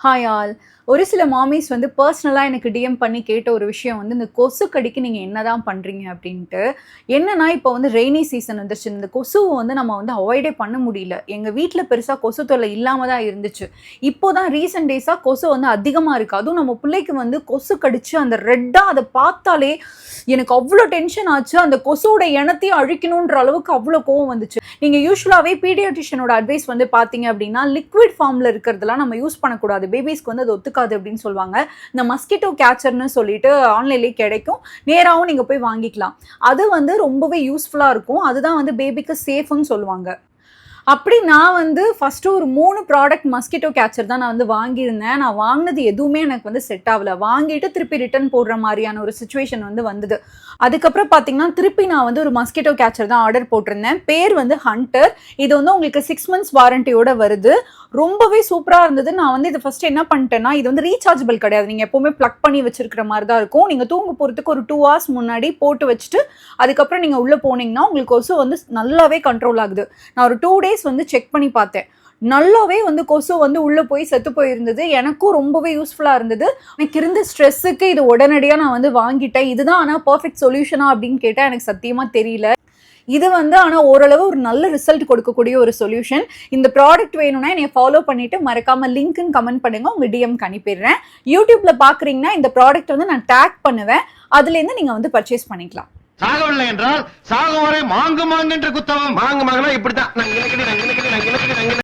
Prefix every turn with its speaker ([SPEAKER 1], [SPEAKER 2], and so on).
[SPEAKER 1] Hi all. ஒரு சில மாமிஸ் வந்து பர்சனலா எனக்கு டிஎம் பண்ணி கேட்ட ஒரு விஷயம் வந்து, இந்த கொசு கடிக்கு நீங்க என்னதான் பண்றீங்க அப்டின்ட்டு. என்னன்னா, இப்போ வந்து ரெய்னி சீசன் வந்துருச்சு. இந்த கொசுவ வந்து நம்ம வந்து அவாய்டே பண்ண முடியல. எங்க வீட்ல பெருசா கொசு தொல்லை இல்லாம தான் இருந்துச்சு. இப்போ தான் ரீசென்ட் டேஸா கொசு வந்து அதிகமா இருக்கு. அதுவும் நம்ம புள்ளைக்கு வந்து கொசு கடிச்சு அந்த ரெட்டா அத பார்த்தாலே எனக்கு அவ்ளோ டென்ஷன் ஆச்சு. அந்த கொசுவோட எணத்தையும் அழிக்கணுன்ற அளவுக்கு அவ்ளோ கோவம் வந்துச்சு. நீங்க யூசுவலாவே பீடியாட்ரிஷியனோட அட்வைஸ் வந்து பார்த்தீங்க அப்டின்னா, லிக்விட் ஃபார்ம்ல இருக்கிறதெல்லாம் நம்ம யூஸ் பண்ணக்கூடாது. பேபிஸ்க்கு வந்து அது ஒத்துக்காது அப்படின்னு சொல்லுவாங்க. இந்த மஸ்கிட்டோ கேச்சர்ன்னு சொல்லிட்டு ஆன்லைன்லேயே கிடைக்கும். நேராவும் நீங்க போய் வாங்கிக்கலாம். அது வந்து ரொம்பவே யூஸ்ஃபுல்லா இருக்கும். அதுதான் வந்து பேபிக்கு சேஃப்ன்னு சொல்லுவாங்க. அப்படி நான் வந்து ஃபர்ஸ்ட்டு ஒரு 3 ப்ராடக்ட் மஸ்கிட்டோ கேச்சர் தான் நான் வந்து வாங்கியிருந்தேன். நான் வாங்கினது எதுவுமே எனக்கு வந்து செட் ஆகல. வாங்கிட்டு திருப்பி ரிட்டர்ன் போடுற மாரியான ஒரு சிச்சுவேஷன் வந்து வந்தது. அதுக்கப்புறம் பார்த்தீங்கன்னா, திருப்பி நான் வந்து ஒரு மஸ்கிட்டோ கேச்சர் தான் ஆர்டர் போட்டிருந்தேன். பேர் வந்து ஹண்டர். இது வந்து உங்களுக்கு 6 மந்த்ஸ் வாரண்டியோட வருது. ரொம்பவே சூப்பரா இருந்தது. நான் வந்து இத ஃபர்ஸ்ட்டு என்ன பண்ணிட்டேன்னா, இது வந்து ரீசார்ஜபிள் கிடையாது. நீங்க எப்பவுமே ப்ளக் பண்ணி வச்சிருக்கிற மாரி தான் இருக்கும். நீங்க தூங்க போறதுக்கு ஒரு 2 ஹார்ஸ் முன்னாடி போட்டு வச்சுட்டு, அதுக்கப்புறம் நீங்க உள்ள போனீங்கன்னா, உங்களுக்கு கொசு வந்து நல்லாவே கண்ட்ரோல் ஆகுது. நான் ஒரு 2 டேஸ் வந்து செக் பண்ணி பார்த்தேன். நல்லாவே வந்து கொசு வந்து உள்ள போய் செத்து போயிருந்தது. எனக்கும் ரொம்பவே யூஸ்ஃபுல்லா இருந்தது. எனக்கு இருந்த ஸ்ட்ரெஸ்ஸுக்கு இது உடனடியா நான் வந்து வாங்கிட்டேன். இதுதான் ஆனா பெர்ஃபெக்ட் சொல்யூஷனா அப்படின்னு கேட்டா எனக்கு சத்தியமா தெரியல. இது வந்து ஆனா ஓரளவு ஒரு நல்ல ரிசல்ட் கொடுக்கக்கூடிய ஒரு சொல்யூஷன். இந்த ப்ராடக்ட் வேணும்னா என்னைய ஃபாலோ பண்ணிட்டு மறக்காம லிங்க்ன்னு கமெண்ட் பண்ணுங்க. உங்க டிஎம்க்கு அனுப்பிடுறேன். யூடியூப்ல பாக்குறீங்கன்னா இந்த ப்ராடக்ட் வந்து நான் டேக் பண்ணுவேன். அதுலேருந்து நீங்க வந்து பர்ச்சேஸ் பண்ணிக்கலாம்.
[SPEAKER 2] சாகவில்லை என்றால் சாகும் வரை மாங்கு மாங்கு என்று குத்தவும் மாங்கு மாங்குனா இப்படித்தான்.